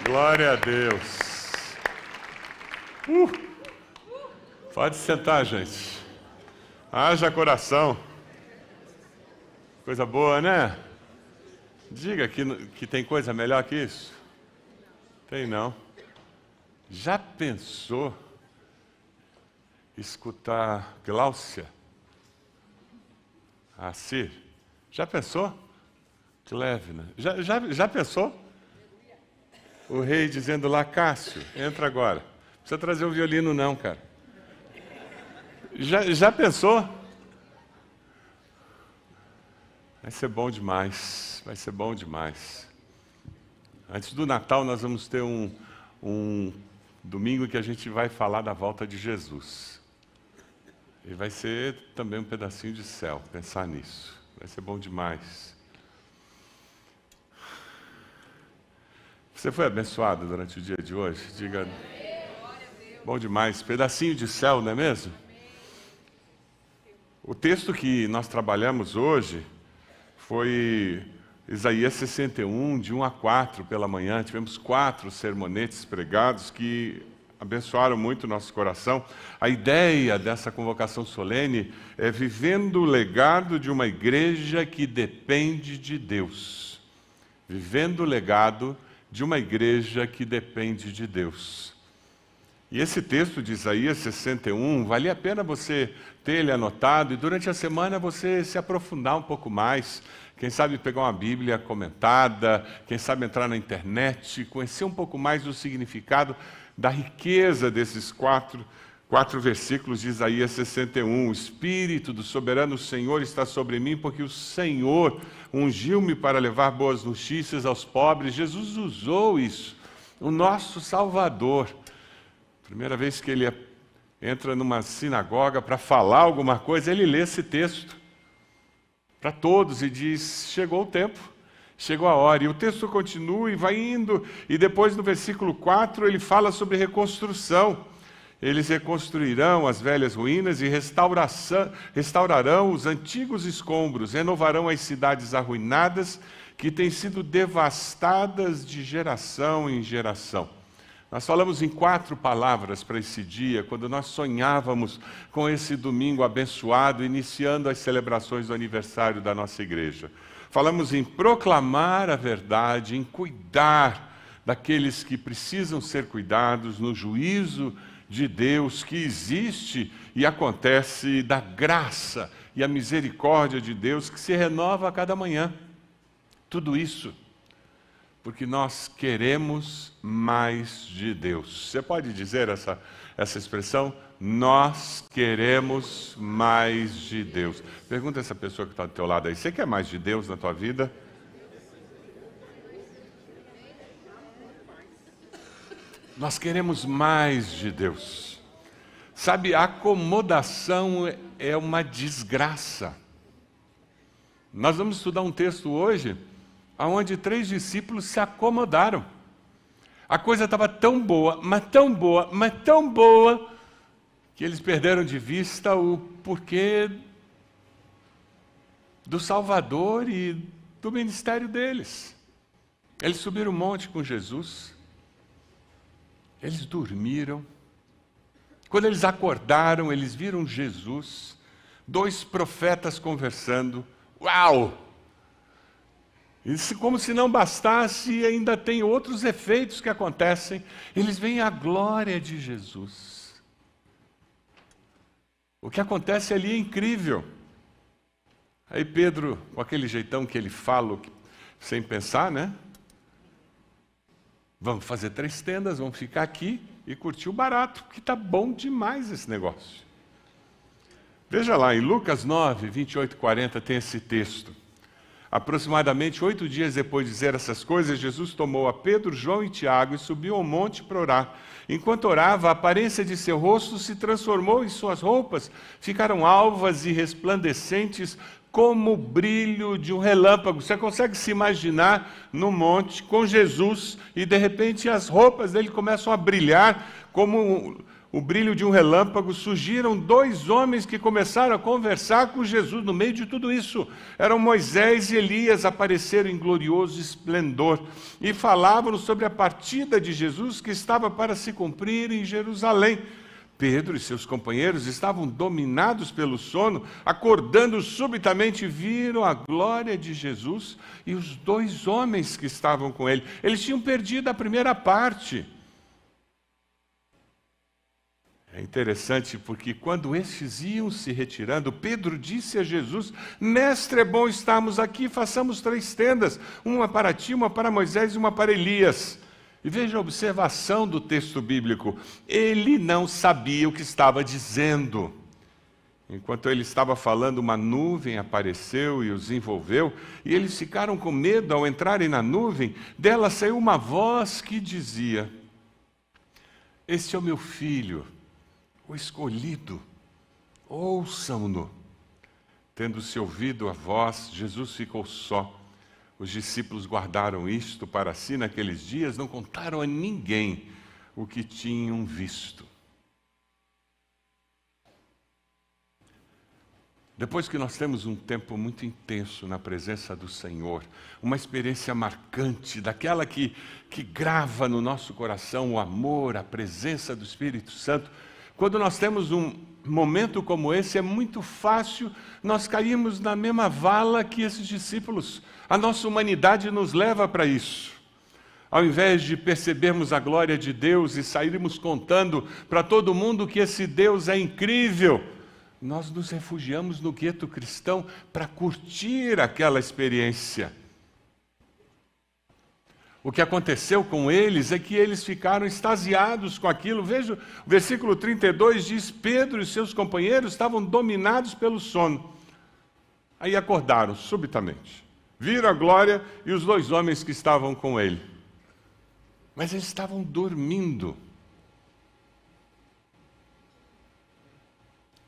Glória a Deus. Pode sentar, gente. Haja coração. Coisa boa, né? Diga que tem coisa melhor que isso. Tem não. Já pensou escutar Gláucia? Cir? Já pensou? Clevina? Já pensou? O rei dizendo lá, Cássio, entra agora. Não precisa trazer o violino não, cara. Já pensou? Vai ser bom demais, vai ser bom demais. Antes do Natal nós vamos ter um domingo que a gente vai falar da volta de Jesus. E vai ser também um pedacinho de céu, pensar nisso. Vai ser bom demais. Você foi abençoado durante o dia de hoje? Diga, bom demais, pedacinho de céu, não é mesmo? O texto que nós trabalhamos hoje foi Isaías 61, de 1 a 4 pela manhã. Tivemos 4 sermonetes pregados que abençoaram muito o nosso coração. A ideia dessa convocação solene é vivendo o legado de uma igreja que depende de Deus. Vivendo o legado de uma igreja que depende de Deus. E esse texto de Isaías 61, vale a pena você ter ele anotado e durante a semana você se aprofundar um pouco mais. Quem sabe pegar uma Bíblia comentada, quem sabe entrar na internet, conhecer um pouco mais do significado da riqueza desses quatro versículos de Isaías 61. O Espírito do soberano Senhor está sobre mim, porque o Senhor ungiu-me para levar boas notícias aos pobres. Jesus usou isso, o nosso Salvador. Primeira vez que ele entra numa sinagoga para falar alguma coisa, ele lê esse texto para todos e diz, chegou o tempo, chegou a hora. E o texto continua e vai indo, e depois no versículo 4 ele fala sobre reconstrução. Eles reconstruirão as velhas ruínas e restaurarão os antigos escombros, renovarão as cidades arruinadas que têm sido devastadas de geração em geração. Nós falamos em 4 palavras para esse dia, quando nós sonhávamos com esse domingo abençoado, iniciando as celebrações do aniversário da nossa igreja. Falamos em proclamar a verdade, em cuidar daqueles que precisam ser cuidados, no juízo de Deus que existe e acontece, da graça e a misericórdia de Deus que se renova a cada manhã. Tudo isso porque nós queremos mais de Deus. Você pode dizer essa expressão? Nós queremos mais de Deus. Pergunta essa pessoa que está do teu lado aí, você quer mais de Deus na tua vida? Nós queremos mais de Deus. Sabe, a acomodação é uma desgraça. Nós vamos estudar um texto hoje onde 3 discípulos se acomodaram. A coisa estava tão boa, mas tão boa, mas tão boa, que eles perderam de vista o porquê do Salvador e do ministério deles. Eles subiram o monte com Jesus, eles dormiram. Quando eles acordaram, eles viram Jesus, 2 profetas conversando. Uau! E como se não bastasse, ainda tem outros efeitos que acontecem. Eles veem a glória de Jesus. O que acontece ali é incrível. Aí Pedro, com aquele jeitão que ele fala, sem pensar, né? Vamos fazer 3 tendas, vamos ficar aqui e curtir o barato, porque está bom demais esse negócio. Veja lá, em Lucas 9, 28 e 40 tem esse texto. Aproximadamente 8 dias depois de dizer essas coisas, Jesus tomou a Pedro, João e Tiago e subiu ao monte para orar. Enquanto orava, a aparência de seu rosto se transformou e suas roupas ficaram alvas e resplandecentes como o brilho de um relâmpago. Você consegue se imaginar no monte com Jesus e de repente as roupas dele começam a brilhar como o brilho de um relâmpago, surgiram 2 homens que começaram a conversar com Jesus no meio de tudo isso. Eram Moisés e Elias, apareceram em glorioso esplendor e falavam sobre a partida de Jesus que estava para se cumprir em Jerusalém. Pedro e seus companheiros estavam dominados pelo sono, acordando subitamente, viram a glória de Jesus e os 2 homens que estavam com ele. Eles tinham perdido a primeira parte. É interessante porque quando estes iam se retirando, Pedro disse a Jesus: Mestre, é bom estarmos aqui, façamos 3 tendas, uma para ti, uma para Moisés e uma para Elias. E veja a observação do texto bíblico. Ele não sabia o que estava dizendo. Enquanto ele estava falando, uma nuvem apareceu e os envolveu, e eles ficaram com medo ao entrarem na nuvem. Dela saiu uma voz que dizia: Este é o meu filho, o escolhido, ouçam-no. Tendo-se ouvido a voz, Jesus ficou só. Os discípulos guardaram isto para si naqueles dias, não contaram a ninguém o que tinham visto. Depois que nós temos um tempo muito intenso na presença do Senhor, uma experiência marcante, daquela que grava no nosso coração o amor, a presença do Espírito Santo, quando nós temos um momento como esse, é muito fácil nós cairmos na mesma vala que esses discípulos. A nossa humanidade nos leva para isso. Ao invés de percebermos a glória de Deus e sairmos contando para todo mundo que esse Deus é incrível, nós nos refugiamos no gueto cristão para curtir aquela experiência. O que aconteceu com eles é que eles ficaram extasiados com aquilo. Veja, o versículo 32 diz: Pedro e seus companheiros estavam dominados pelo sono. Aí acordaram subitamente. Viram a glória e os 2 homens que estavam com ele. Mas eles estavam dormindo.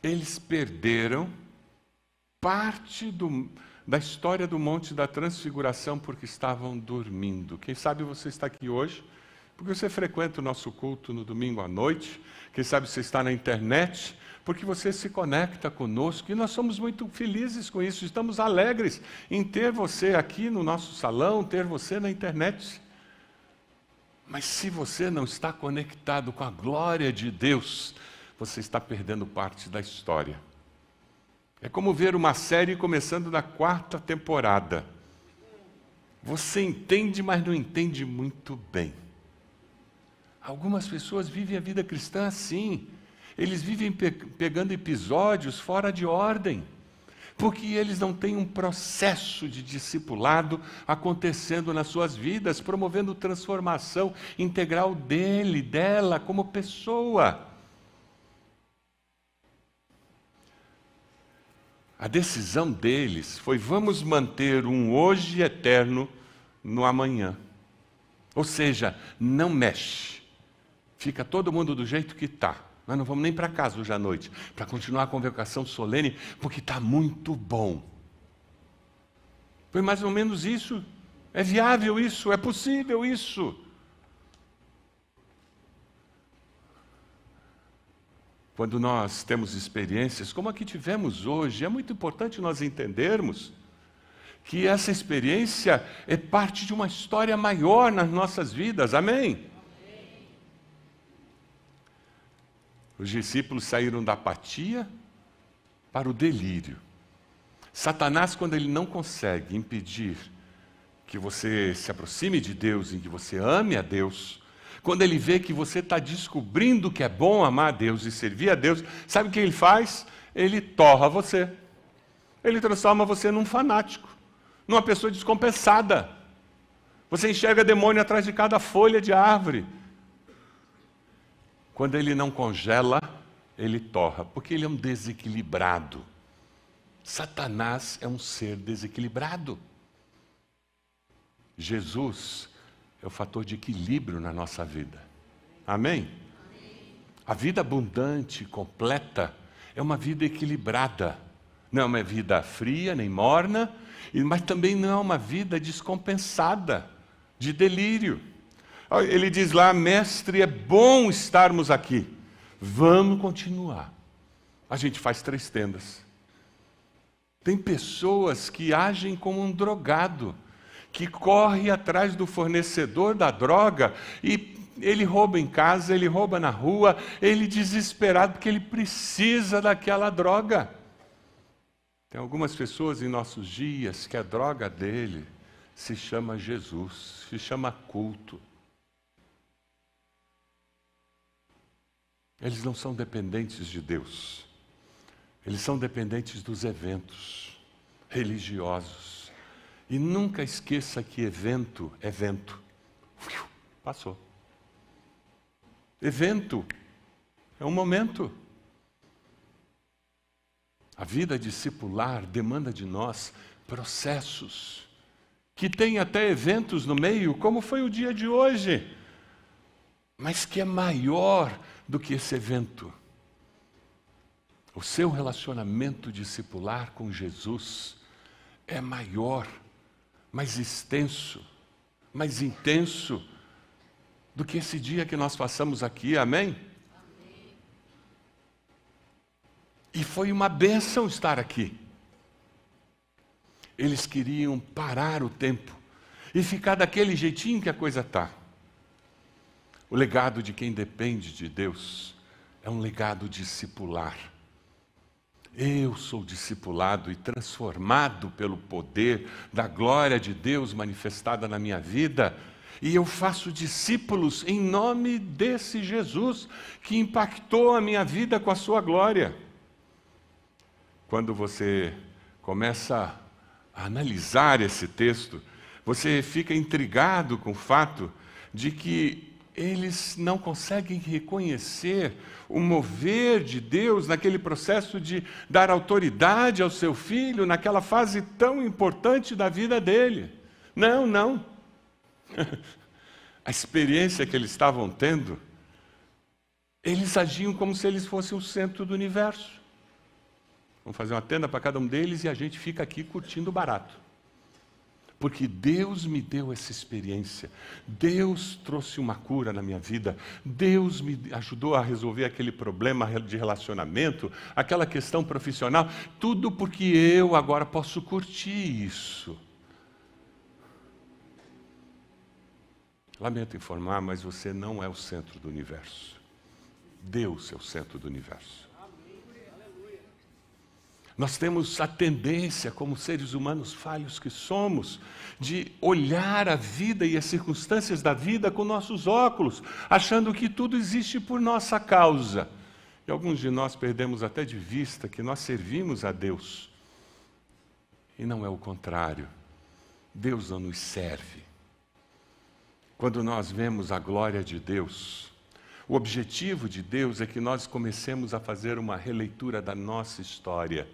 Eles perderam parte da história do Monte da Transfiguração porque estavam dormindo. Quem sabe você está aqui hoje porque você frequenta o nosso culto no domingo à noite. Quem sabe você está na internet porque você se conecta conosco. E nós somos muito felizes com isso. Estamos alegres em ter você aqui no nosso salão, ter você na internet. Mas se você não está conectado com a glória de Deus, você está perdendo parte da história. É como ver uma série começando na 4ª temporada. Você entende, mas não entende muito bem. Algumas pessoas vivem a vida cristã assim. Eles vivem pegando episódios fora de ordem, porque eles não têm um processo de discipulado acontecendo nas suas vidas, promovendo transformação integral dela como pessoa. A decisão deles foi: vamos manter um hoje eterno no amanhã. Ou seja, não mexe. Fica todo mundo do jeito que está. Nós não vamos nem para casa hoje à noite, para continuar a convocação solene, porque está muito bom. Foi mais ou menos isso. É viável isso, é possível isso. Quando nós temos experiências como a que tivemos hoje, é muito importante nós entendermos que essa experiência é parte de uma história maior nas nossas vidas. Amém? Os discípulos saíram da apatia para o delírio. Satanás, quando ele não consegue impedir que você se aproxime de Deus e que você ame a Deus, quando ele vê que você está descobrindo que é bom amar a Deus e servir a Deus, sabe o que ele faz? Ele torra você. Ele transforma você num fanático, numa pessoa descompensada. Você enxerga demônio atrás de cada folha de árvore. Quando ele não congela, ele torra, porque ele é um desequilibrado. Satanás é um ser desequilibrado. Jesus é o fator de equilíbrio na nossa vida. Amém? A vida abundante, completa, é uma vida equilibrada. Não é uma vida fria, nem morna, mas também não é uma vida descompensada, de delírio. Ele diz lá: mestre, é bom estarmos aqui. Vamos continuar. A gente faz 3 tendas. Tem pessoas que agem como um drogado, que corre atrás do fornecedor da droga e ele rouba em casa, ele rouba na rua, ele desesperado porque ele precisa daquela droga. Tem algumas pessoas em nossos dias que a droga dele se chama Jesus, se chama culto. Eles não são dependentes de Deus. Eles são dependentes dos eventos religiosos. E nunca esqueça que evento é vento. Passou. Evento é um momento. A vida discipular demanda de nós processos, que tem até eventos no meio, como foi o dia de hoje, mas que é maior do que esse evento. O seu relacionamento discipular com Jesus é maior, mais extenso, mais intenso do que esse dia que nós passamos aqui, amém? E foi uma bênção estar aqui. Eles queriam parar o tempo e ficar daquele jeitinho que a coisa está. O legado de quem depende de Deus é um legado discipular. Eu sou discipulado e transformado pelo poder da glória de Deus manifestada na minha vida, e eu faço discípulos em nome desse Jesus que impactou a minha vida com a sua glória. Quando você começa a analisar esse texto, você fica intrigado com o fato de que eles não conseguem reconhecer o mover de Deus naquele processo de dar autoridade ao seu filho, naquela fase tão importante da vida dele. Não. A experiência que eles estavam tendo, eles agiam como se eles fossem o centro do universo. Vamos fazer uma tenda para cada um deles e a gente fica aqui curtindo barato. Porque Deus me deu essa experiência, Deus trouxe uma cura na minha vida, Deus me ajudou a resolver aquele problema de relacionamento, aquela questão profissional, tudo porque eu agora posso curtir isso. Lamento informar, mas você não é o centro do universo. Deus é o centro do universo. Nós temos a tendência, como seres humanos falhos que somos, de olhar a vida e as circunstâncias da vida com nossos óculos, achando que tudo existe por nossa causa. E alguns de nós perdemos até de vista que nós servimos a Deus. E não é o contrário. Deus não nos serve. Quando nós vemos a glória de Deus, o objetivo de Deus é que nós comecemos a fazer uma releitura da nossa história,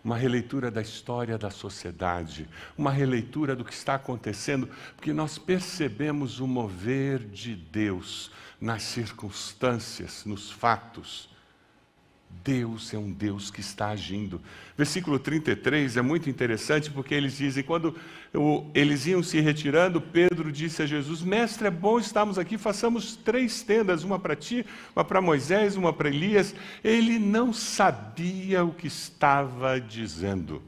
uma releitura da história da sociedade, uma releitura do que está acontecendo, porque nós percebemos o mover de Deus nas circunstâncias, nos fatos. Deus é um Deus que está agindo. Versículo 33 é muito interessante porque eles dizem, quando eles iam se retirando, Pedro disse a Jesus, mestre, é bom estarmos aqui, façamos 3 tendas, uma para ti, uma para Moisés, uma para Elias. Ele não sabia o que estava dizendo.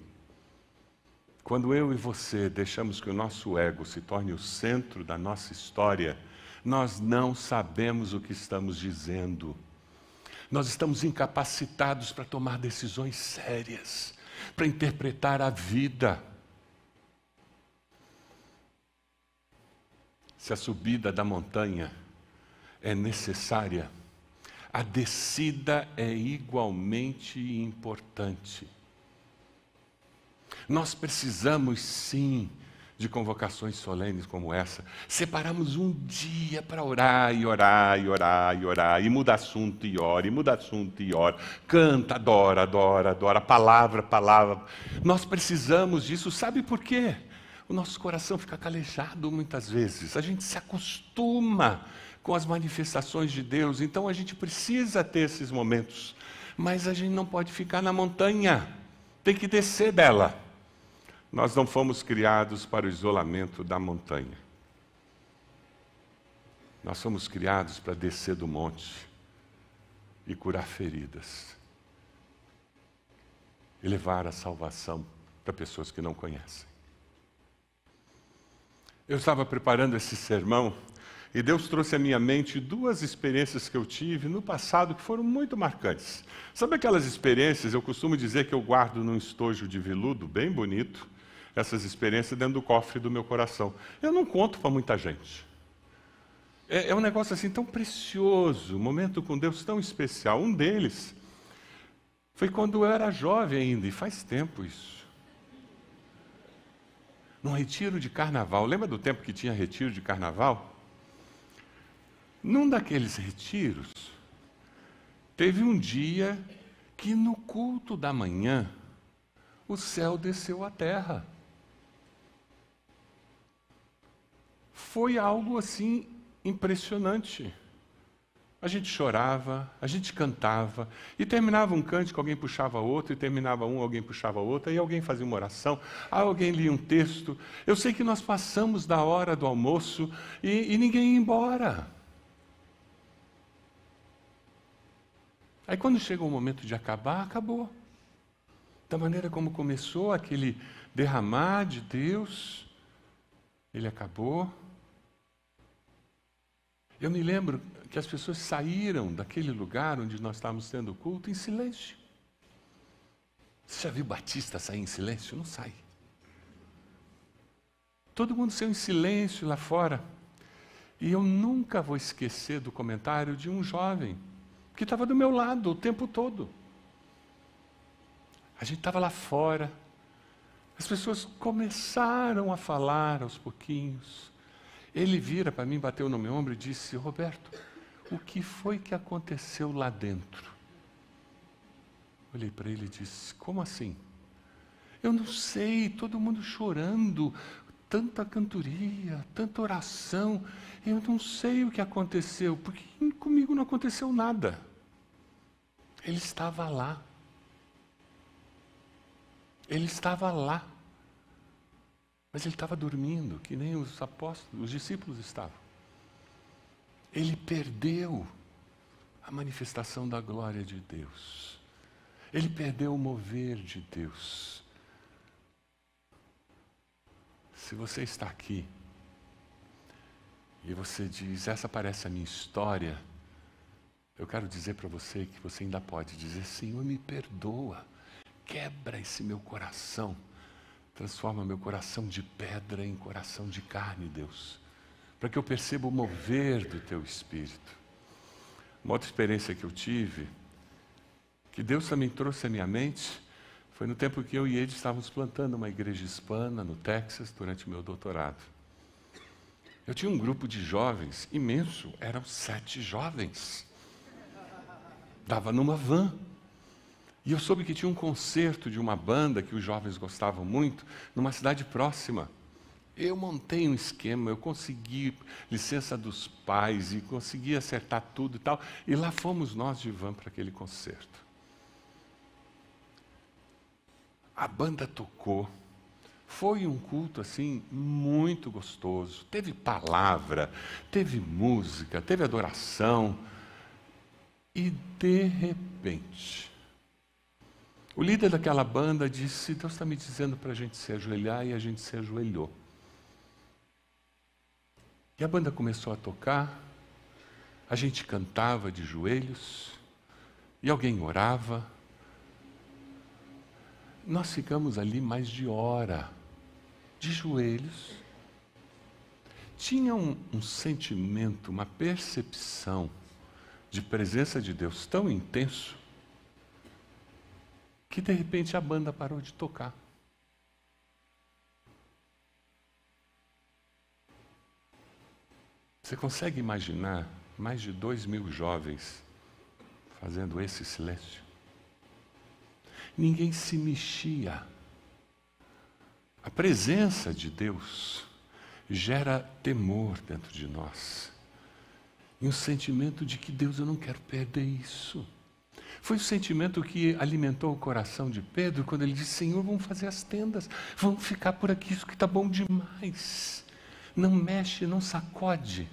Quando eu e você deixamos que o nosso ego se torne o centro da nossa história, nós não sabemos o que estamos dizendo. Nós estamos incapacitados para tomar decisões sérias, para interpretar a vida. Se a subida da montanha é necessária, a descida é igualmente importante. Nós precisamos, sim, de convocações solenes como essa. Separamos um dia para orar, e orar, e orar, e orar, e muda assunto e ora, e muda assunto e ora. Canta, adora, adora, adora, palavra, palavra. Nós precisamos disso, sabe por quê? O nosso coração fica calejado muitas vezes. A gente se acostuma com as manifestações de Deus, então a gente precisa ter esses momentos. Mas a gente não pode ficar na montanha, tem que descer dela. Nós não fomos criados para o isolamento da montanha. Nós fomos criados para descer do monte. e curar feridas. E levar a salvação para pessoas que não conhecem. Eu estava preparando esse sermão e Deus trouxe à minha mente duas experiências que eu tive no passado que foram muito marcantes. Sabe aquelas experiências, eu costumo dizer que eu guardo num estojo de veludo bem bonito, essas experiências dentro do cofre do meu coração. Eu não conto para muita gente. É um negócio assim tão precioso, um momento com Deus tão especial. Um deles foi quando eu era jovem ainda, e faz tempo isso. Num retiro de carnaval. Lembra do tempo que tinha retiro de carnaval? Num daqueles retiros, teve um dia que no culto da manhã, o céu desceu à terra. Foi algo assim impressionante. A gente chorava, a gente cantava, e terminava um cântico, alguém puxava outro, e terminava um, alguém puxava outro, aí alguém fazia uma oração, aí alguém lia um texto. Eu sei que nós passamos da hora do almoço e ninguém ia embora. Aí quando chega o momento de acabar, acabou. Da maneira como começou aquele derramar de Deus, ele acabou. Eu me lembro que as pessoas saíram daquele lugar onde nós estávamos tendo o culto em silêncio. Você já viu Batista sair em silêncio? Não sai. Todo mundo saiu em silêncio lá fora. E eu nunca vou esquecer do comentário de um jovem que estava do meu lado o tempo todo. A gente estava lá fora. As pessoas começaram a falar aos pouquinhos. Ele vira para mim, bateu no meu ombro e disse: Roberto, o que foi que aconteceu lá dentro? Olhei para ele e disse: como assim? Eu não sei, todo mundo chorando, tanta cantoria, tanta oração, eu não sei o que aconteceu, porque comigo não aconteceu nada. Ele estava lá. Ele estava lá. Mas ele estava dormindo, que nem os apóstolos, os discípulos estavam. Ele perdeu a manifestação da glória de Deus. Ele perdeu o mover de Deus. Se você está aqui e você diz: essa parece a minha história, eu quero dizer para você que você ainda pode dizer: Senhor, me perdoa, quebra esse meu coração. Transforma meu coração de pedra em coração de carne, Deus, para que eu perceba o mover do Teu Espírito. Uma outra experiência que eu tive, que Deus também trouxe à minha mente, foi no tempo que eu e ele estávamos plantando uma igreja hispana no Texas, durante o meu doutorado. Eu tinha um grupo de jovens imenso, eram 7 jovens. Dava numa van. E eu soube que tinha um concerto de uma banda que os jovens gostavam muito, numa cidade próxima. Eu montei um esquema, eu consegui licença dos pais e consegui acertar tudo e tal. E lá fomos nós de van para aquele concerto. A banda tocou. Foi um culto assim muito gostoso. Teve palavra, teve música, teve adoração. E de repente, o líder daquela banda disse: Deus está me dizendo para a gente se ajoelhar, e a gente se ajoelhou. E a banda começou a tocar, a gente cantava de joelhos, e alguém orava. Nós ficamos ali mais de hora, de joelhos. Tinha um sentimento, uma percepção de presença de Deus tão intenso, que de repente a banda parou de tocar. Você consegue imaginar mais de 2.000 jovens fazendo esse silêncio? Ninguém se mexia. A presença de Deus gera temor dentro de nós. E um sentimento de que, Deus, eu não quero perder isso. Foi o sentimento que alimentou o coração de Pedro quando ele disse: Senhor, vamos fazer as tendas, vamos ficar por aqui, isso que está bom demais. Não mexe, não sacode.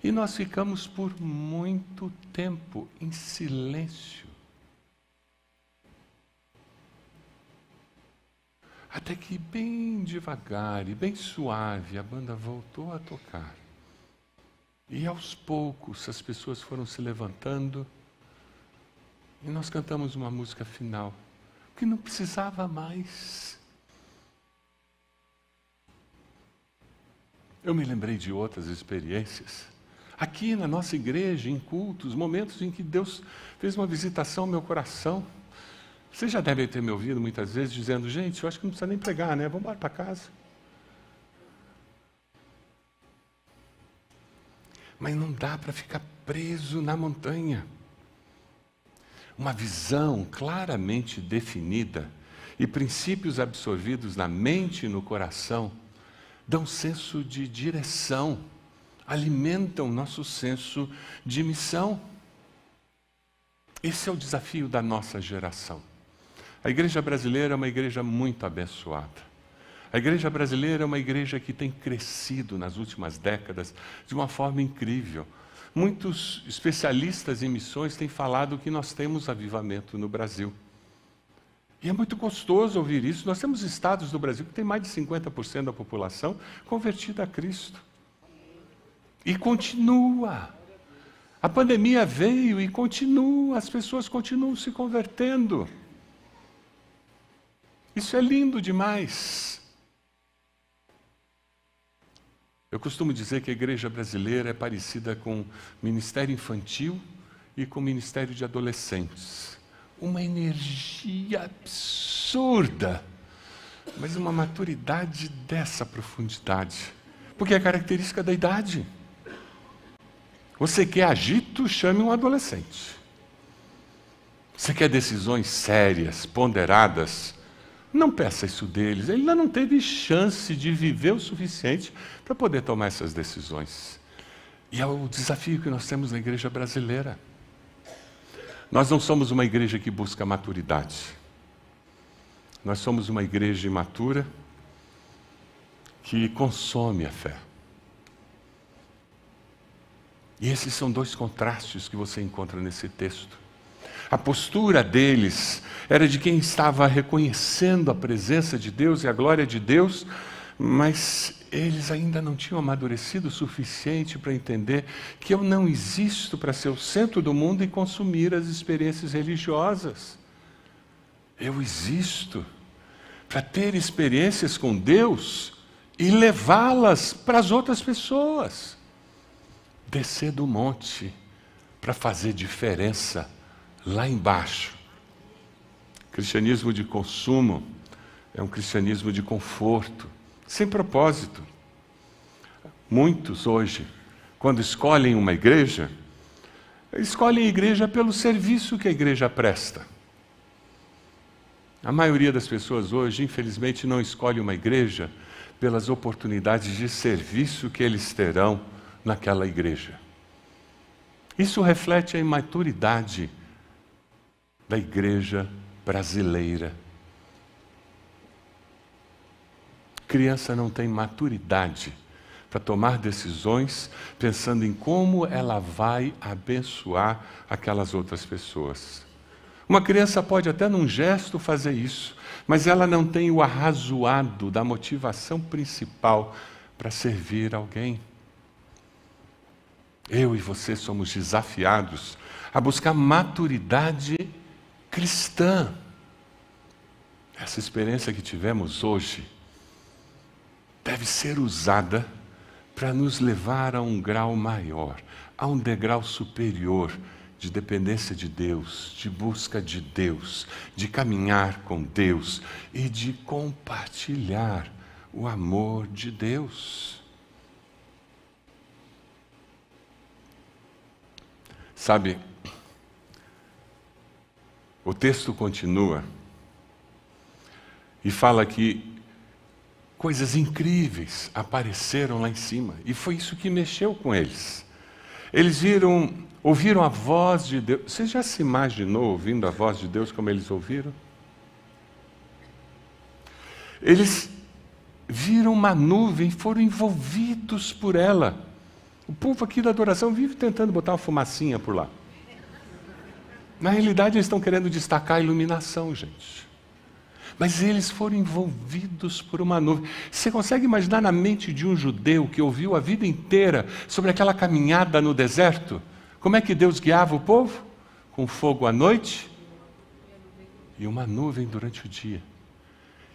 E nós ficamos por muito tempo em silêncio. Até que bem devagar e bem suave a banda voltou a tocar. E aos poucos as pessoas foram se levantando e nós cantamos uma música final, que não precisava mais. Eu me lembrei de outras experiências. Aqui na nossa igreja, em cultos, momentos em que Deus fez uma visitação ao meu coração. Vocês já devem ter me ouvido muitas vezes dizendo, gente, eu acho que não precisa nem pregar, né? Vamos embora para casa. Mas não dá para ficar preso na montanha. Uma visão claramente definida e princípios absorvidos na mente e no coração dão senso de direção, alimentam nosso senso de missão. Esse é o desafio da nossa geração. A igreja brasileira é uma igreja muito abençoada. A igreja brasileira é uma igreja que tem crescido nas últimas décadas de uma forma incrível. Muitos especialistas em missões têm falado que nós temos avivamento no Brasil. E é muito gostoso ouvir isso. Nós temos estados do Brasil que tem mais de 50% da população convertida a Cristo. E continua. A pandemia veio e continua, as pessoas continuam se convertendo. Isso é lindo demais. Eu costumo dizer que a igreja brasileira é parecida com ministério infantil e com ministério de adolescentes. Uma energia absurda, mas uma maturidade dessa profundidade. Porque é característica da idade. Você quer agito, chame um adolescente. Você quer decisões sérias, ponderadas, não peça isso deles. Ele ainda não teve chance de viver o suficiente para poder tomar essas decisões. E é o desafio que nós temos na igreja brasileira. Nós não somos uma igreja que busca maturidade. Nós somos uma igreja imatura que consome a fé. E esses são dois contrastes que você encontra nesse texto. A postura deles era de quem estava reconhecendo a presença de Deus e a glória de Deus, mas eles ainda não tinham amadurecido o suficiente para entender que eu não existo para ser o centro do mundo e consumir as experiências religiosas. Eu existo para ter experiências com Deus e levá-las para as outras pessoas. Descer do monte para fazer diferença lá embaixo. Cristianismo de consumo é um cristianismo de conforto, sem propósito. Muitos hoje, quando escolhem uma igreja, escolhem a igreja pelo serviço que a igreja presta. A maioria das pessoas hoje, infelizmente, não escolhe uma igreja pelas oportunidades de serviço que eles terão naquela igreja. Isso reflete a imaturidade da igreja brasileira. Criança não tem maturidade para tomar decisões pensando em como ela vai abençoar aquelas outras pessoas. Uma criança pode até num gesto fazer isso, mas ela não tem o arrazoado da motivação principal para servir alguém. Eu e você somos desafiados a buscar maturidade cristã. Essa experiência que tivemos hoje deve ser usada para nos levar a um grau maior, a um degrau superior de dependência de Deus, de busca de Deus, de caminhar com Deus e de compartilhar o amor de Deus. Sabe, o texto continua e fala que coisas incríveis apareceram lá em cima. E foi isso que mexeu com eles. Eles ouviram a voz de Deus. Você já se imaginou ouvindo a voz de Deus como eles ouviram? Eles viram uma nuvem, foram envolvidos por ela. O povo aqui da adoração vive tentando botar uma fumacinha por lá. Na realidade, eles estão querendo destacar a iluminação, gente. Mas eles foram envolvidos por uma nuvem. Você consegue imaginar na mente de um judeu que ouviu a vida inteira sobre aquela caminhada no deserto? Como é que Deus guiava o povo? Com fogo à noite e uma nuvem durante o dia.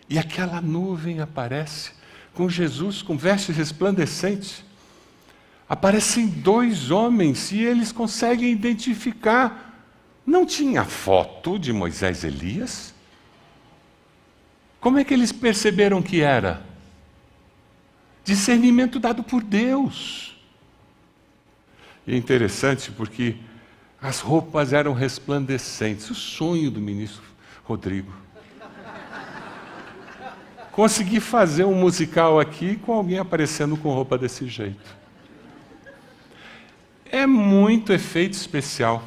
E aquela nuvem aparece com Jesus com vestes resplandecentes. Aparecem dois homens e eles conseguem identificar. Não tinha foto de Moisés e Elias? Como é que eles perceberam que era? Discernimento dado por Deus. E é interessante porque as roupas eram resplandecentes. O sonho do ministro Rodrigo. Consegui fazer um musical aqui com alguém aparecendo com roupa desse jeito. É muito efeito especial.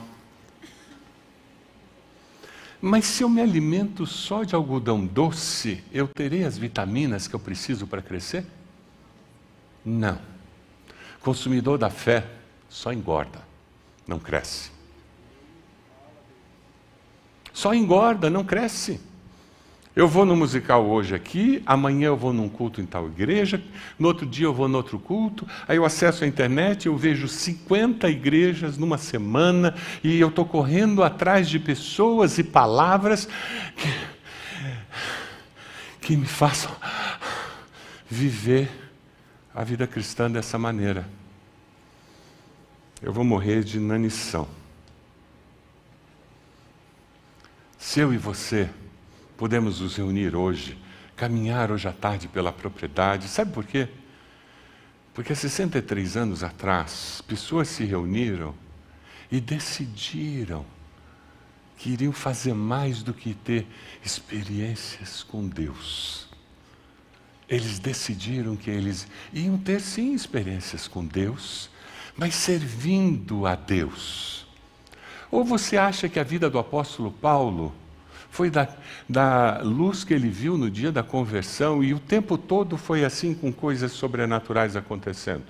Mas se eu me alimento só de algodão doce, eu terei as vitaminas que eu preciso para crescer? Não. Consumidor da fé só engorda, não cresce. Só engorda, não cresce. Eu vou no musical hoje aqui, amanhã eu vou num culto em tal igreja, no outro dia eu vou no outro culto, aí eu acesso a internet, eu vejo 50 igrejas numa semana, e eu estou correndo atrás de pessoas e palavras que me façam viver a vida cristã dessa maneira. Eu vou morrer de inanição. Se eu e você podemos nos reunir hoje, caminhar hoje à tarde pela propriedade. Sabe por quê? Porque há 63 anos atrás, pessoas se reuniram e decidiram que iriam fazer mais do que ter experiências com Deus. Eles decidiram que eles iam ter, sim, experiências com Deus, mas servindo a Deus. Ou você acha que a vida do apóstolo Paulo foi da luz que ele viu no dia da conversão e o tempo todo foi assim com coisas sobrenaturais acontecendo?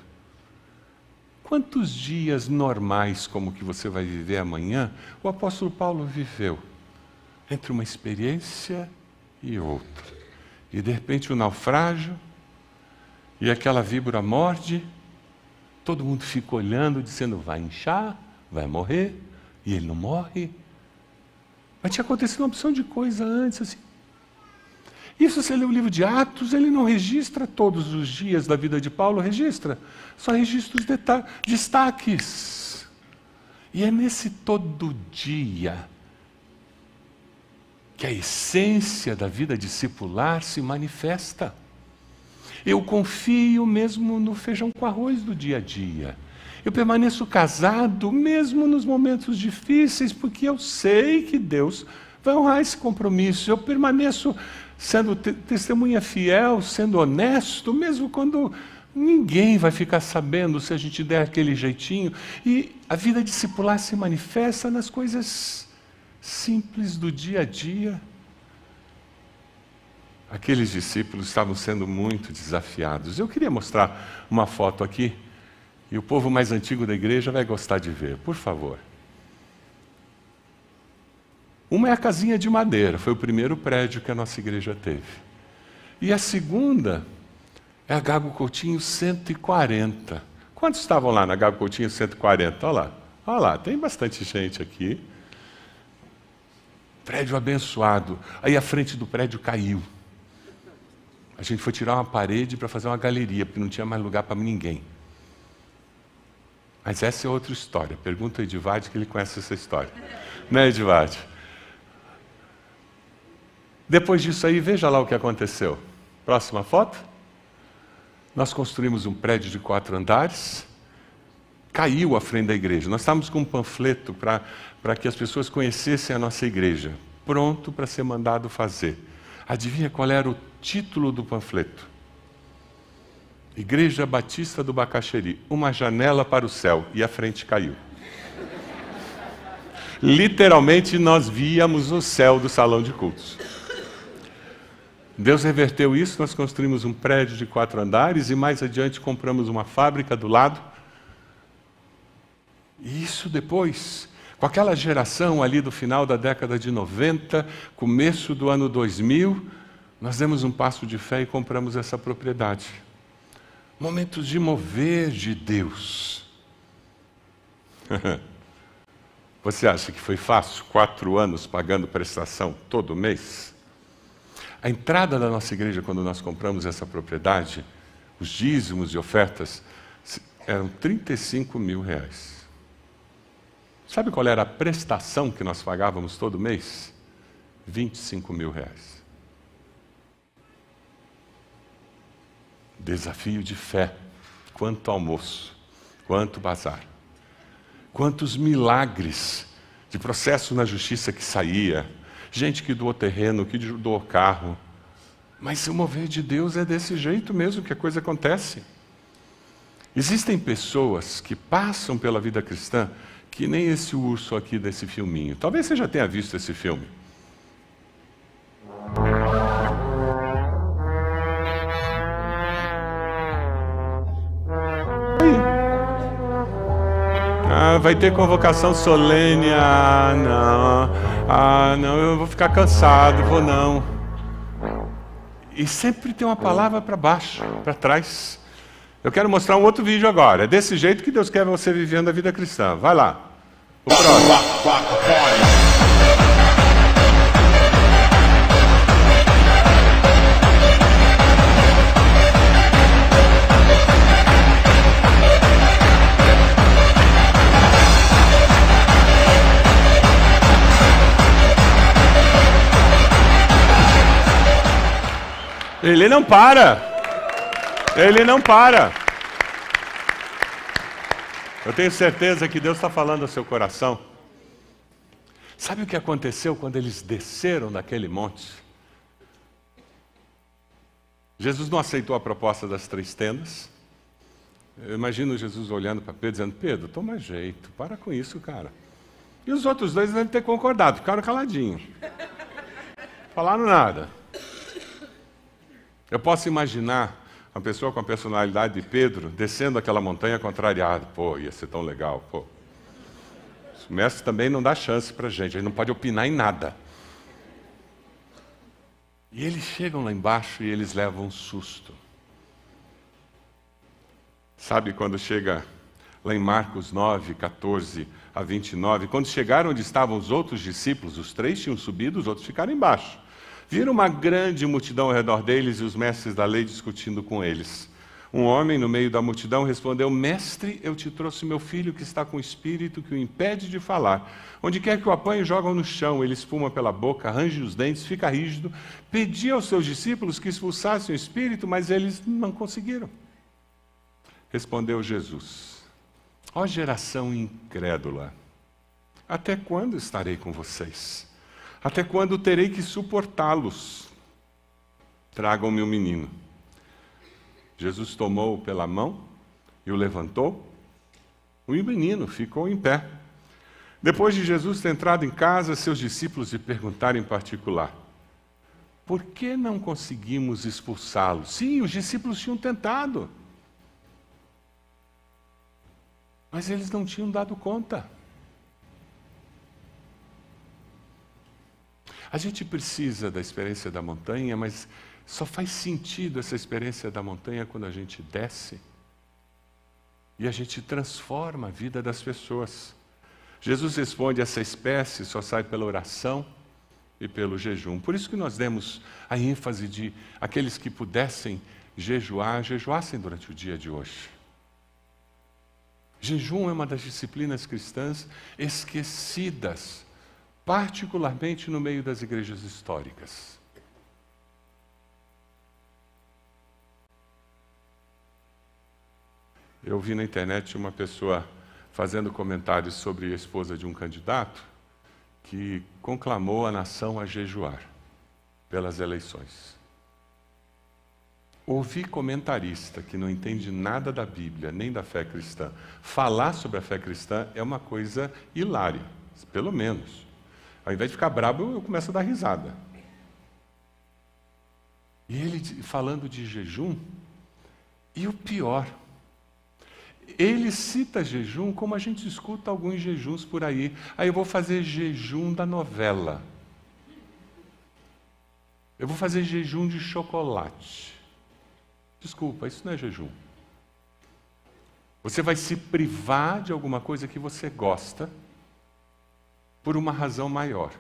Quantos dias normais como que você vai viver amanhã, o apóstolo Paulo viveu? Entre uma experiência e outra. E de repente o naufrágio, e aquela víbora morde, todo mundo fica olhando, dizendo, vai inchar, vai morrer, e ele não morre. Mas tinha acontecido uma opção de coisa antes, assim. Isso, você lê o livro de Atos, ele não registra todos os dias da vida de Paulo, registra. Só registra os destaques. E é nesse todo dia que a essência da vida discipular se manifesta. Eu confio mesmo no feijão com arroz do dia a dia. Eu permaneço casado mesmo nos momentos difíceis, porque eu sei que Deus vai honrar esse compromisso. Eu permaneço sendo testemunha fiel, sendo honesto, mesmo quando ninguém vai ficar sabendo se a gente der aquele jeitinho. E a vida discipular se manifesta nas coisas simples do dia a dia. Aqueles discípulos estavam sendo muito desafiados. Eu queria mostrar uma foto aqui. E o povo mais antigo da igreja vai gostar de ver, por favor. Uma é a casinha de madeira, foi o primeiro prédio que a nossa igreja teve. E a segunda é a Gago Coutinho 140. Quantos estavam lá na Gago Coutinho 140? Olha lá, tem bastante gente aqui. Prédio abençoado. Aí a frente do prédio caiu. A gente foi tirar uma parede para fazer uma galeria, porque não tinha mais lugar para ninguém. Mas essa é outra história. Pergunta ao Edivardo que ele conhece essa história. Né, Edivardo? Depois disso aí, veja lá o que aconteceu. Próxima foto. Nós construímos um prédio de 4 andares. Caiu à frente da igreja. Nós estávamos com um panfleto para que as pessoas conhecessem a nossa igreja. Pronto para ser mandado fazer. Adivinha qual era o título do panfleto? Igreja Batista do Bacaxeri, uma janela para o céu, e a frente caiu. Literalmente nós víamos o céu do salão de cultos. Deus reverteu isso, nós construímos um prédio de 4 andares e mais adiante compramos uma fábrica do lado Isso depois, com aquela geração ali do final da década de 90, começo do ano 2000, nós demos um passo de fé e compramos essa propriedade. Momentos de mover de Deus. Você acha que foi fácil? 4 anos pagando prestação todo mês? A entrada da nossa igreja, quando nós compramos essa propriedade, os dízimos e ofertas, eram R$35 mil. Sabe qual era a prestação que nós pagávamos todo mês? R$25 mil. Desafio de fé. Quanto almoço, quanto bazar. Quantos milagres de processo na justiça que saía. Gente que doou terreno, que doou carro. Mas o mover de Deus é desse jeito mesmo que a coisa acontece. Existem pessoas que passam pela vida cristã que nem esse urso aqui desse filminho. Talvez você já tenha visto esse filme. Vai ter convocação solene. Não, eu vou ficar cansado, vou não. E sempre tem uma palavra para baixo, para trás. Eu quero mostrar um outro vídeo agora. É desse jeito que Deus quer você vivendo a vida cristã. Vai lá. O próximo. Ele não para. Ele não para. Eu tenho certeza que Deus está falando ao seu coração. Sabe o que aconteceu quando eles desceram daquele monte? Jesus não aceitou a proposta das 3 tendas. Eu imagino Jesus olhando para Pedro, dizendo: Pedro, toma jeito, para com isso, cara. E os outros 2 devem ter concordado, ficaram caladinhos. Falaram nada. Eu posso imaginar uma pessoa com a personalidade de Pedro descendo aquela montanha contrariado. Pô, ia ser tão legal. Pô. O mestre também não dá chance para a gente não pode opinar em nada. E eles chegam lá embaixo e eles levam um susto. Sabe quando chega lá em Marcos 9, 14 a 29, quando chegaram onde estavam os outros discípulos, os 3 tinham subido, os outros ficaram embaixo. Viram uma grande multidão ao redor deles e os mestres da lei discutindo com eles. Um homem no meio da multidão respondeu: Mestre, eu te trouxe meu filho que está com o espírito que o impede de falar. Onde quer que o apanhe, jogam no chão, ele espuma pela boca, arranja os dentes, fica rígido. Pedi aos seus discípulos que expulsassem o espírito, mas eles não conseguiram. Respondeu Jesus: Ó geração incrédula, até quando estarei com vocês? Até quando terei que suportá-los? Tragam-me o menino. Jesus tomou-o pela mão e o levantou. O menino ficou em pé. Depois de Jesus ter entrado em casa, seus discípulos lhe perguntaram em particular: por que não conseguimos expulsá-lo? Sim, os discípulos tinham tentado. Mas eles não tinham dado conta. A gente precisa da experiência da montanha, mas só faz sentido essa experiência da montanha quando a gente desce e a gente transforma a vida das pessoas. Jesus responde: essa espécie só sai pela oração e pelo jejum. Por isso que nós demos a ênfase de aqueles que pudessem jejuar, jejuassem durante o dia de hoje. Jejum é uma das disciplinas cristãs esquecidas, particularmente no meio das igrejas históricas. Eu vi na internet uma pessoa fazendo comentários sobre a esposa de um candidato que conclamou a nação a jejuar pelas eleições. Ouvir comentarista que não entende nada da Bíblia, nem da fé cristã, falar sobre a fé cristã é uma coisa hilária, pelo menos. Ao invés de ficar bravo, eu começo a dar risada. E ele falando de jejum, e o pior, Ele cita jejum como a gente escuta alguns jejuns por aí. Aí eu vou fazer jejum da novela. Eu vou fazer jejum de chocolate. Desculpa, isso não é jejum. Você vai se privar de alguma coisa que você gosta por uma razão maior.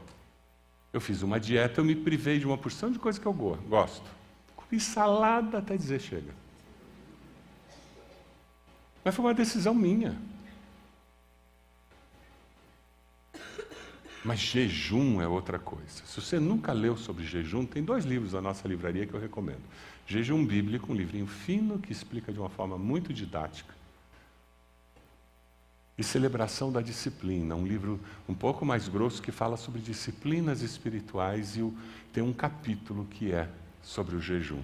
Eu fiz uma dieta, eu me privei de uma porção de coisa que eu gosto. Comi salada até dizer chega. Mas foi uma decisão minha. Mas jejum é outra coisa. Se você nunca leu sobre jejum, tem 2 livros na nossa livraria que eu recomendo. Jejum Bíblico, um livrinho fino que explica de uma forma muito didática. E Celebração da Disciplina, um livro um pouco mais grosso que fala sobre disciplinas espirituais e tem um capítulo que é sobre o jejum.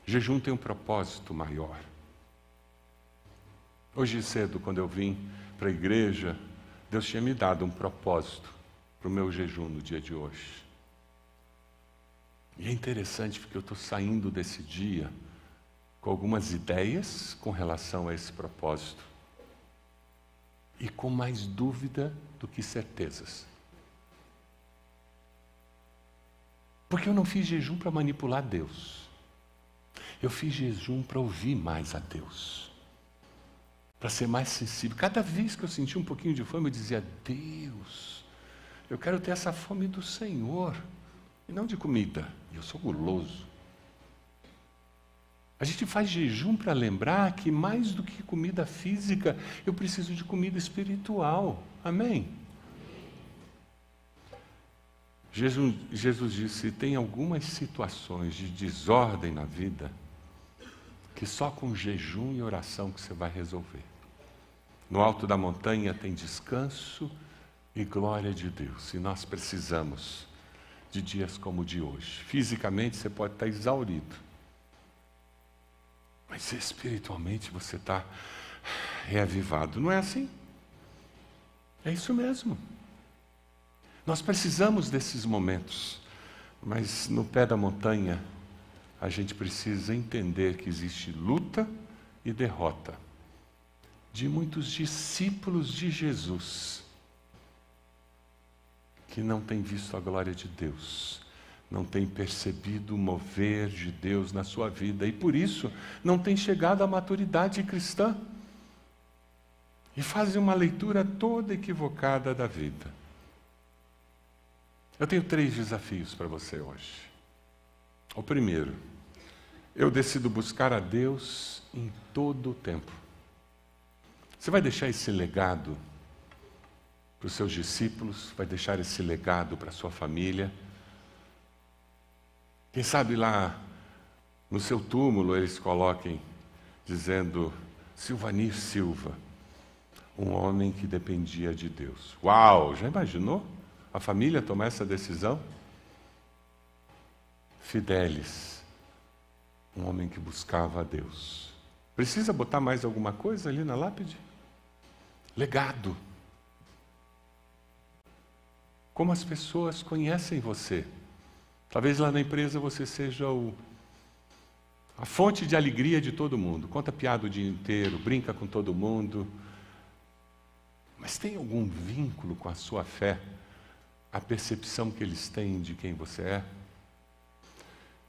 Jejum tem um propósito maior. Hoje cedo, quando eu vim para a igreja, Deus tinha me dado um propósito para o meu jejum no dia de hoje. E é interessante porque eu estou saindo desse dia com algumas ideias com relação a esse propósito. E com mais dúvida do que certezas. Porque eu não fiz jejum para manipular Deus. Eu fiz jejum para ouvir mais a Deus. Para ser mais sensível. Cada vez que eu sentia um pouquinho de fome, eu dizia: Deus, eu quero ter essa fome do Senhor. E não de comida. Eu sou guloso. A gente faz jejum para lembrar que mais do que comida física, eu preciso de comida espiritual. Amém? Jesus disse: tem algumas situações de desordem na vida que só com jejum e oração que você vai resolver. No alto da montanha tem descanso e glória de Deus. E nós precisamos de dias como o de hoje. Fisicamente você pode estar exaurido. Mas espiritualmente você está reavivado. Não é assim? É isso mesmo. Nós precisamos desses momentos. Mas no pé da montanha, a gente precisa entender que existe luta e derrota. De muitos discípulos de Jesus que não têm visto a glória de Deus. Não tem percebido o mover de Deus na sua vida e por isso não tem chegado à maturidade cristã e fazem uma leitura toda equivocada da vida. Eu tenho 3 desafios para você hoje. O primeiro, eu decido buscar a Deus em todo o tempo. Você vai deixar esse legado para os seus discípulos, vai deixar esse legado para a sua família. Quem sabe lá no seu túmulo eles coloquem, dizendo: Silvanir Silva, um homem que dependia de Deus. Uau, já imaginou a família tomar essa decisão? Fidelis, um homem que buscava a Deus. Precisa botar mais alguma coisa ali na lápide? Legado. Como as pessoas conhecem você. Talvez lá na empresa você seja a fonte de alegria de todo mundo. Conta piada o dia inteiro, brinca com todo mundo. Mas tem algum vínculo com a sua fé? A percepção que eles têm de quem você é?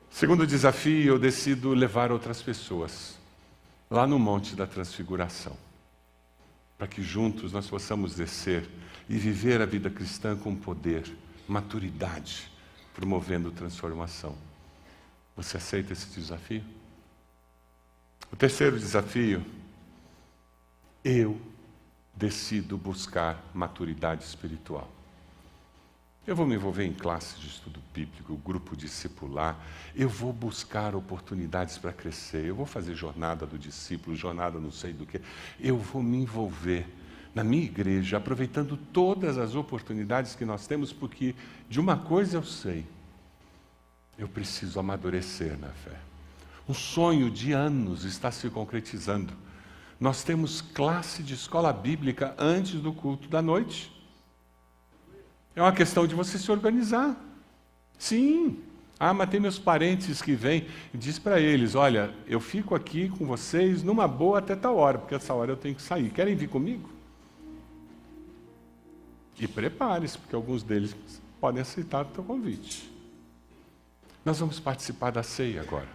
Segundo desafio, eu decido levar outras pessoas lá no Monte da Transfiguração. Para que juntos nós possamos descer e viver a vida cristã com poder, maturidade, promovendo transformação. Você aceita esse desafio? O terceiro desafio, eu decido buscar maturidade espiritual. Eu vou me envolver em classes de estudo bíblico, grupo discipular, eu vou buscar oportunidades para crescer, eu vou fazer jornada do discípulo, jornada não sei do que, eu vou me envolver na minha igreja, aproveitando todas as oportunidades que nós temos, porque de uma coisa eu sei, eu preciso amadurecer na fé. Um sonho de anos está se concretizando. Nós temos classe de escola bíblica antes do culto da noite. É uma questão de você se organizar. Sim, Ah, mas tem meus parentes que vêm. E diz para eles, olha, eu fico aqui com vocês numa boa até tal hora, porque essa hora eu tenho que sair. Querem vir comigo? E prepare-se, porque alguns deles podem aceitar o teu convite. Nós vamos participar da ceia agora.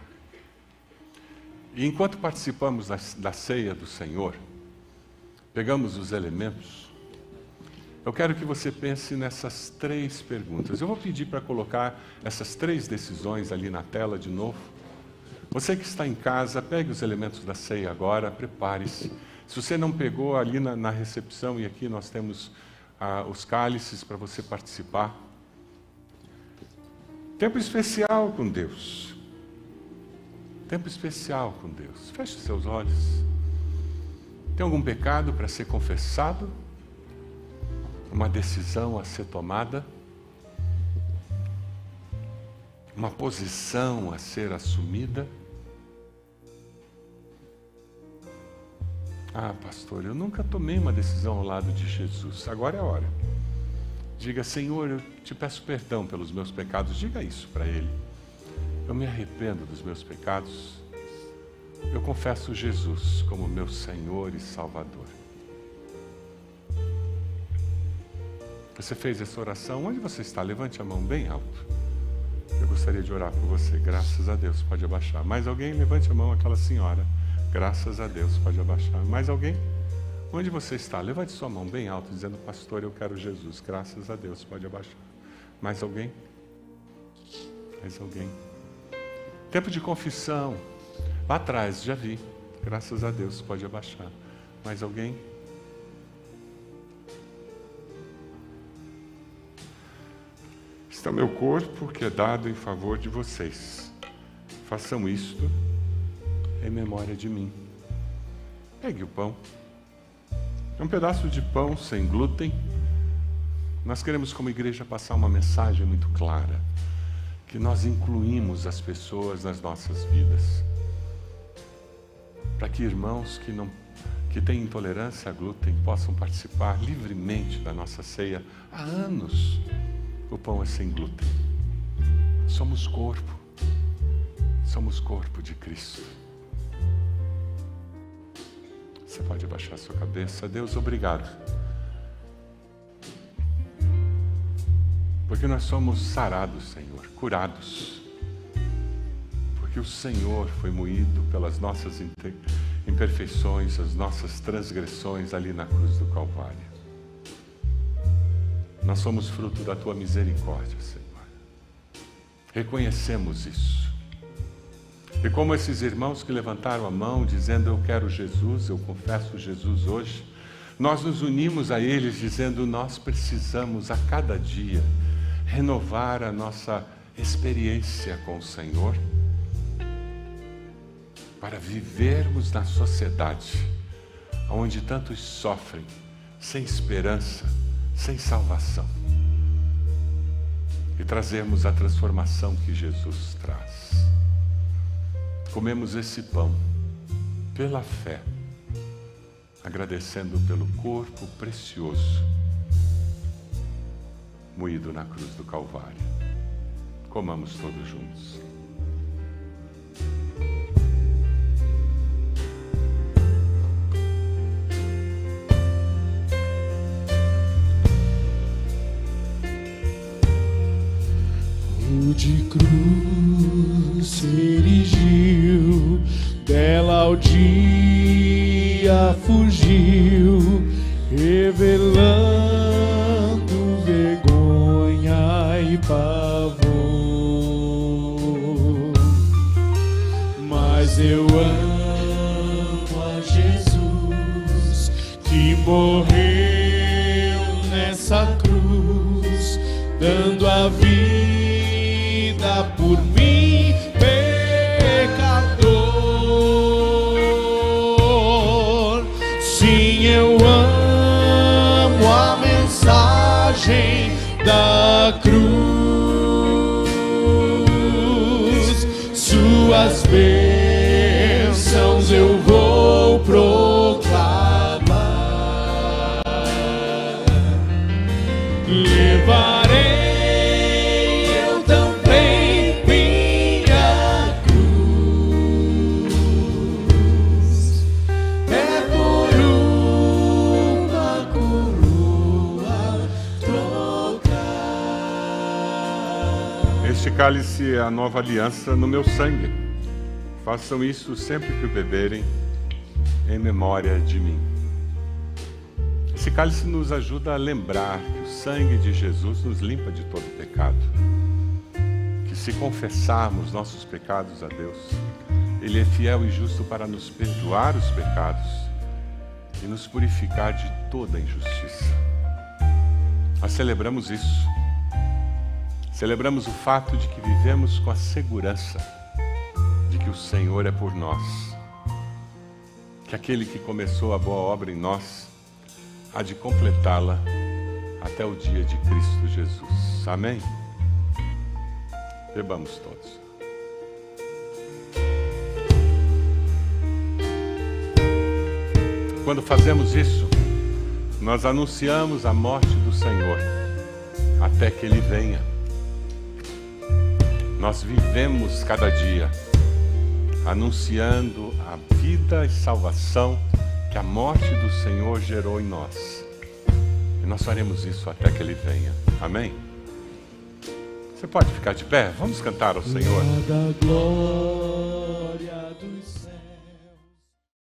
E enquanto participamos da ceia do Senhor, pegamos os elementos, eu quero que você pense nessas 3 perguntas. Eu vou pedir para colocar essas 3 decisões ali na tela de novo. Você que está em casa, pegue os elementos da ceia agora, prepare-se. Se você não pegou, ali na recepção, e aqui nós temos os cálices para você participar. Tempo especial com Deus. Tempo especial com Deus. Feche seus olhos. Tem algum pecado para ser confessado? Uma decisão a ser tomada? Uma posição a ser assumida? Ah, pastor, eu nunca tomei uma decisão ao lado de Jesus. Agora é a hora. Diga, Senhor, eu te peço perdão pelos meus pecados. Diga isso para Ele. Eu me arrependo dos meus pecados. Eu confesso Jesus como meu Senhor e Salvador. Você fez essa oração? Onde você está? Levante a mão bem alto. Eu gostaria de orar por você. Graças a Deus. Pode abaixar. Mais alguém? Levante a mão, aquela senhora. Graças a Deus. Pode abaixar. Mais alguém? Onde você está? Levante sua mão bem alto, dizendo, pastor, eu quero Jesus. Graças a Deus. Pode abaixar. Mais alguém? Mais alguém? Tempo de confissão. Lá atrás, já vi. Graças a Deus. Pode abaixar. Mais alguém? Este é o meu corpo que é dado em favor de vocês. Façam isto em memória de mim. Pegue o pão. É um pedaço de pão sem glúten. Nós queremos, como igreja, passar uma mensagem muito clara, que nós incluímos as pessoas nas nossas vidas, para que irmãos que têm intolerância a glúten possam participar livremente da nossa ceia. Há anos o pão é sem glúten. Somos corpo de Cristo. Você pode abaixar sua cabeça. Deus, obrigado. Porque nós somos sarados, Senhor, curados. Porque o Senhor foi moído pelas nossas imperfeições, as nossas transgressões ali na cruz do Calvário. Nós somos fruto da Tua misericórdia, Senhor. Reconhecemos isso. E como esses irmãos que levantaram a mão dizendo, eu quero Jesus, eu confesso Jesus hoje, nós nos unimos a eles dizendo, nós precisamos a cada dia renovar a nossa experiência com o Senhor para vivermos na sociedade onde tantos sofrem, sem esperança, sem salvação, e trazermos a transformação que Jesus traz. Comemos esse pão pela fé, agradecendo pelo corpo precioso moído na cruz do Calvário. Comamos todos juntos. De cruz se erigiu, dela ao dia fugiu, revelando vergonha e pavor. Mas eu amo a Jesus, que morreu nessa cruz, dando a vida por mim, pecador. Sim, eu amo a mensagem da cruz. Suas bênçãos eu vou proclamar. Levarei Este cálice é a nova aliança no meu sangue. Façam isso sempre que o beberem, em memória de mim. Esse cálice nos ajuda a lembrar que o sangue de Jesus nos limpa de todo pecado. Que se confessarmos nossos pecados a Deus, Ele é fiel e justo para nos perdoar os pecados e nos purificar de toda injustiça. Nós celebramos isso. Celebramos o fato de que vivemos com a segurança de que o Senhor é por nós. Que aquele que começou a boa obra em nós há de completá-la até o dia de Cristo Jesus. Amém? Bebamos todos. Quando fazemos isso, nós anunciamos a morte do Senhor até que Ele venha. Nós vivemos cada dia anunciando a vida e salvação que a morte do Senhor gerou em nós. E nós faremos isso até que Ele venha. Amém? Você pode ficar de pé? Vamos cantar ao Senhor.